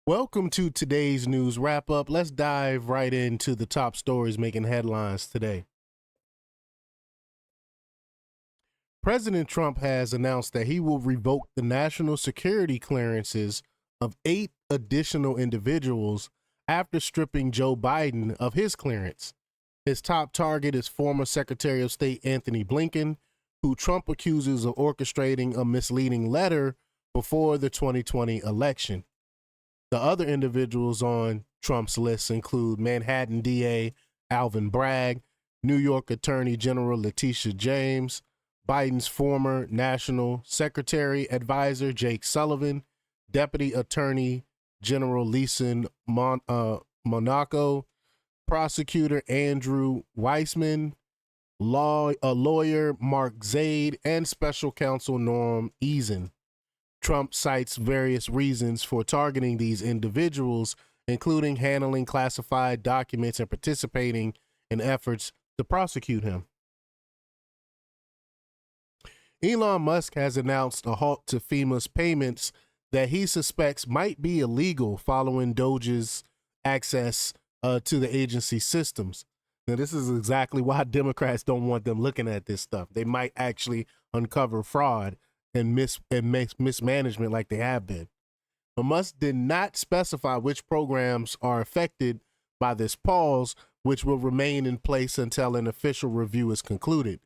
Welcome to today's news wrap up. Let's dive right into the top stories making headlines today. President Trump has announced that he will revoke the national security clearances of 8 additional individuals after stripping Joe Biden of his clearance. His top target is former Secretary of State Anthony Blinken, who Trump accuses of orchestrating a misleading letter before the 2020 election. The other individuals on Trump's list include Manhattan DA Alvin Bragg, New York Attorney General Letitia James, Biden's former National Secretary Advisor Jake Sullivan, Deputy Attorney General Lisa Monaco, Prosecutor Andrew Weissman, lawyer Mark Zaid, and Special Counsel Norm Eason. Trump cites various reasons for targeting these individuals, including handling classified documents and participating in efforts to prosecute him. Elon Musk has announced a halt to FEMA's payments that he suspects might be illegal following Doge's access to the agency's systems. Now, this is exactly why Democrats don't want them looking at this stuff. They might actually uncover fraud and mismanagement like they have been. But Musk did not specify which programs are affected by this pause, which will remain in place until an official review is concluded.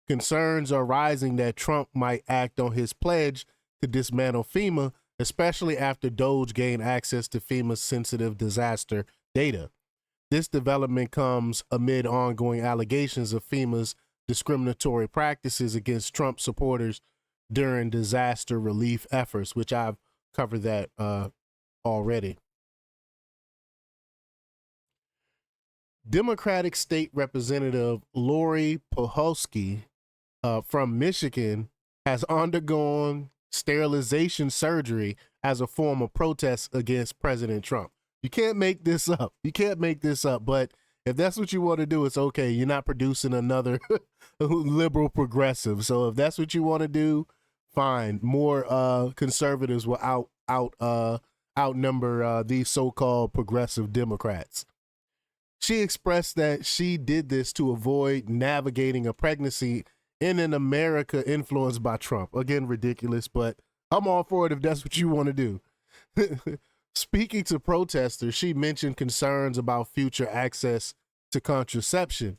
Concerns are rising that Trump might act on his pledge to dismantle FEMA, especially after Doge gained access to FEMA's sensitive disaster data. This development comes amid ongoing allegations of FEMA's discriminatory practices against Trump supporters during disaster relief efforts, which I've covered that already. Democratic State Representative Lori Pohutsky from Michigan has undergone sterilization surgery as a form of protest against President Trump. You can't make this up. You can't make this up. But if that's what you want to do, it's okay. You're not producing another liberal progressive. So if that's what you want to do, fine. More conservatives will outnumber these so-called progressive Democrats. She expressed that she did this to avoid navigating a pregnancy in an America influenced by Trump. Again, ridiculous, but I'm all for it if that's what you want to do. Speaking to protesters, she mentioned concerns about future access to contraception.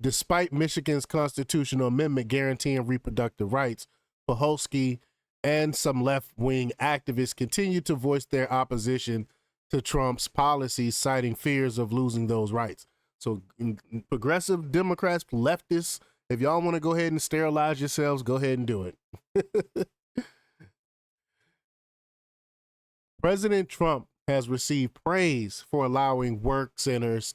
Despite Michigan's constitutional amendment guaranteeing reproductive rights, Pohutsky and some left-wing activists continue to voice their opposition to Trump's policies, citing fears of losing those rights. So progressive Democrats, leftists, if y'all want to go ahead and sterilize yourselves, go ahead and do it. President Trump has received praise for allowing work centers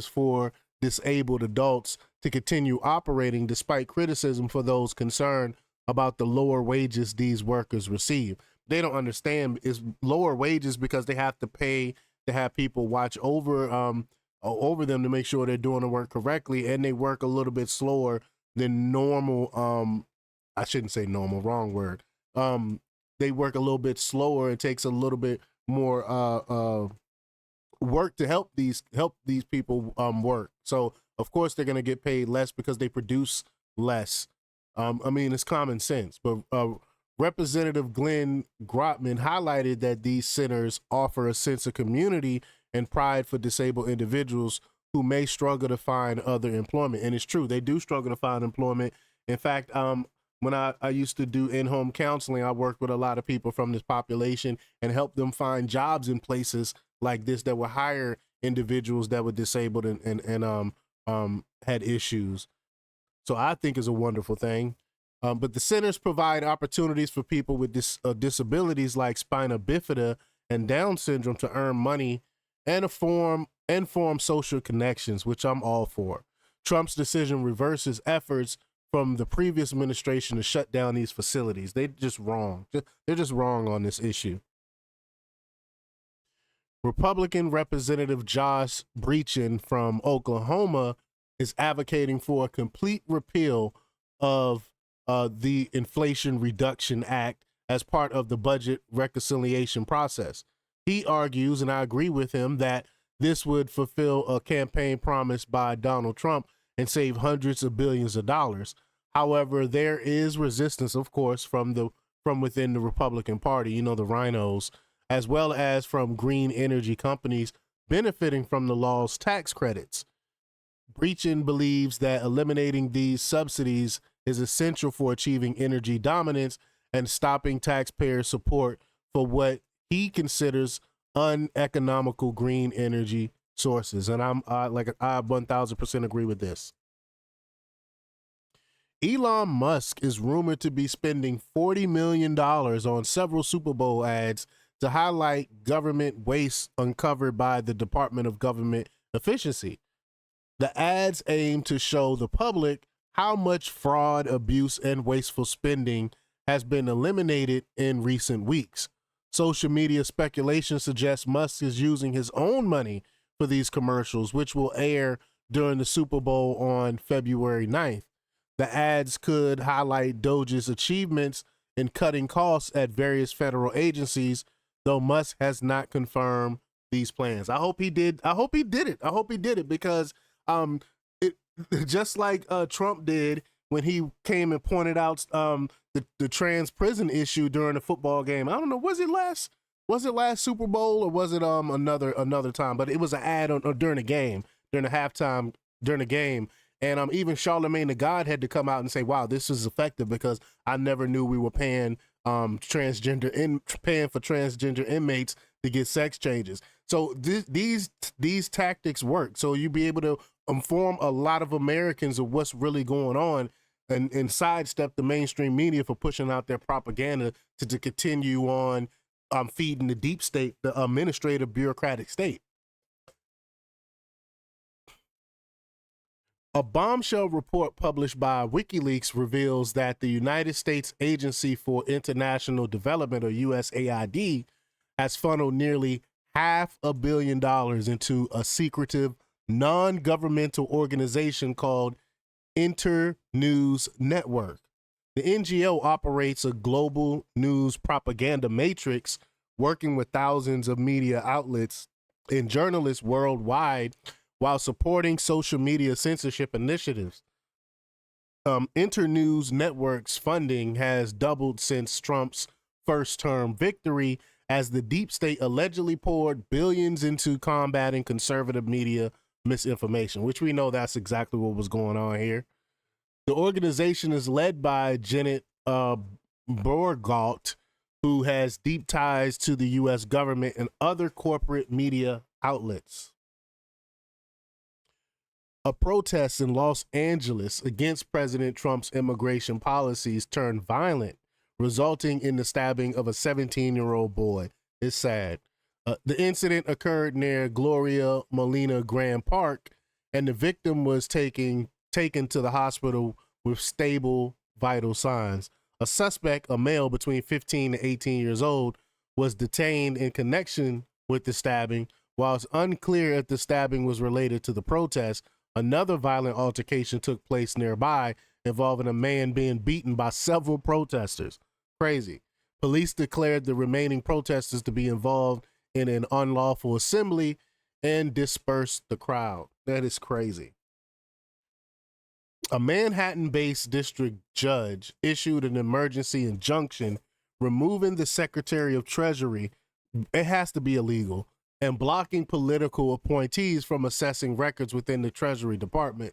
for disabled adults to continue operating despite criticism for those concerned about the lower wages these workers receive. They don't understand is lower wages because they have to pay to have people watch over them to make sure they're doing the work correctly, and they work a little bit slower than normal. I shouldn't say normal, wrong word. They work a little bit slower. It takes a little bit more work to help these people work. So of course they're gonna get paid less because they produce less. I mean, it's common sense. But Representative Glenn Grotman highlighted that these centers offer a sense of community and pride for disabled individuals who may struggle to find other employment. And it's true, they do struggle to find employment. In fact, when I used to do in-home counseling, I worked with a lot of people from this population and helped them find jobs in places like this that would hire individuals that were disabled and had issues. So I think it's a wonderful thing. But the centers provide opportunities for people with disabilities like spina bifida and Down syndrome to earn money and form social connections, which I'm all for. Trump's decision reverses efforts from the previous administration to shut down these facilities. They're just wrong. They're just wrong on this issue. Republican Representative Josh Breachin from Oklahoma is advocating for a complete repeal of the Inflation Reduction Act as part of the budget reconciliation process. He argues, and I agree with him, that this would fulfill a campaign promise by Donald Trump and save hundreds of billions of dollars. However, there is resistance, of course, from within the Republican Party, the rhinos, as well as from green energy companies benefiting from the law's tax credits. Breachin believes that eliminating these subsidies is essential for achieving energy dominance and stopping taxpayer support for what he considers uneconomical green energy sources. And I 1000% agree with this. Elon Musk is rumored to be spending $40 million on several Super Bowl ads to highlight government waste uncovered by the Department of Government Efficiency. The ads aim to show the public how much fraud, abuse, and wasteful spending has been eliminated in recent weeks. Social media speculation suggests Musk is using his own money for these commercials, which will air during the Super Bowl on February 9th. The ads could highlight Doge's achievements in cutting costs at various federal agencies, though Musk has not confirmed these plans. I hope he did it because it just like Trump did when he came and pointed out the trans prison issue during the football game. I don't know, was it last Super Bowl or was it another time? But it was an ad during the game, during the halftime, during the game. And even Charlemagne the God had to come out and say, wow, this is effective because I never knew we were paying for transgender inmates to get sex changes. So these tactics work. So you be able to inform a lot of Americans of what's really going on and sidestep the mainstream media for pushing out their propaganda to continue on feeding the deep state, the administrative bureaucratic state. A bombshell report published by WikiLeaks reveals that the United States Agency for International Development, or USAID, has funneled nearly $500 million into a secretive, non-governmental organization called Internews Network. The NGO operates a global news propaganda matrix, working with thousands of media outlets and journalists worldwide while supporting social media censorship initiatives. Internews Network's funding has doubled since Trump's first-term victory, as the deep state allegedly poured billions into combating conservative media misinformation, which we know that's exactly what was going on here. The organization is led by Janet Borgault, who has deep ties to the U.S. government and other corporate media outlets. A protest in Los Angeles against President Trump's immigration policies turned violent, resulting in the stabbing of a 17-year-old boy. It's sad. The incident occurred near Gloria Molina Grand Park, and the victim was taken to the hospital with stable vital signs. A suspect, a male between 15 and 18 years old, was detained in connection with the stabbing. While it's unclear if the stabbing was related to the protest, another violent altercation took place nearby, involving a man being beaten by several protesters. Crazy. Police declared the remaining protesters to be involved in an unlawful assembly and dispersed the crowd. That is crazy. A Manhattan-based district judge issued an emergency injunction removing the Secretary of Treasury, it has to be illegal, and blocking political appointees from accessing records within the Treasury Department.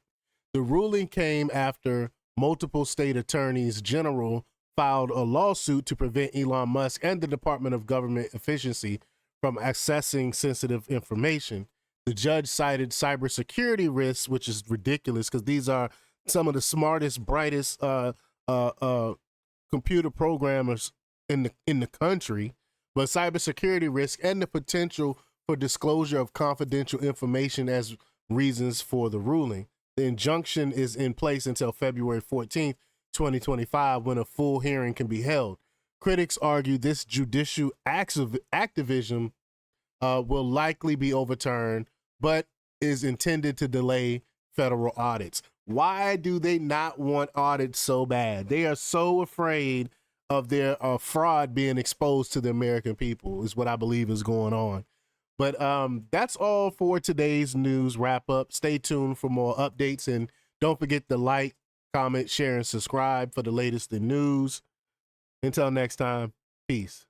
The ruling came after multiple state attorneys general filed a lawsuit to prevent Elon Musk and the Department of Government Efficiency from accessing sensitive information. The judge cited cybersecurity risks, which is ridiculous because these are some of the smartest, brightest computer programmers in the country, but cybersecurity risk and the potential for disclosure of confidential information as reasons for the ruling. The injunction is in place until February 14th, 2025, when a full hearing can be held. Critics argue this judicial activism will likely be overturned, but is intended to delay federal audits. Why do they not want audits so bad? They are so afraid of their fraud being exposed to the American people is what I believe is going on. But that's all for today's news wrap up. Stay tuned for more updates, and don't forget to like, comment, share, and subscribe for the latest in news. Until next time, peace.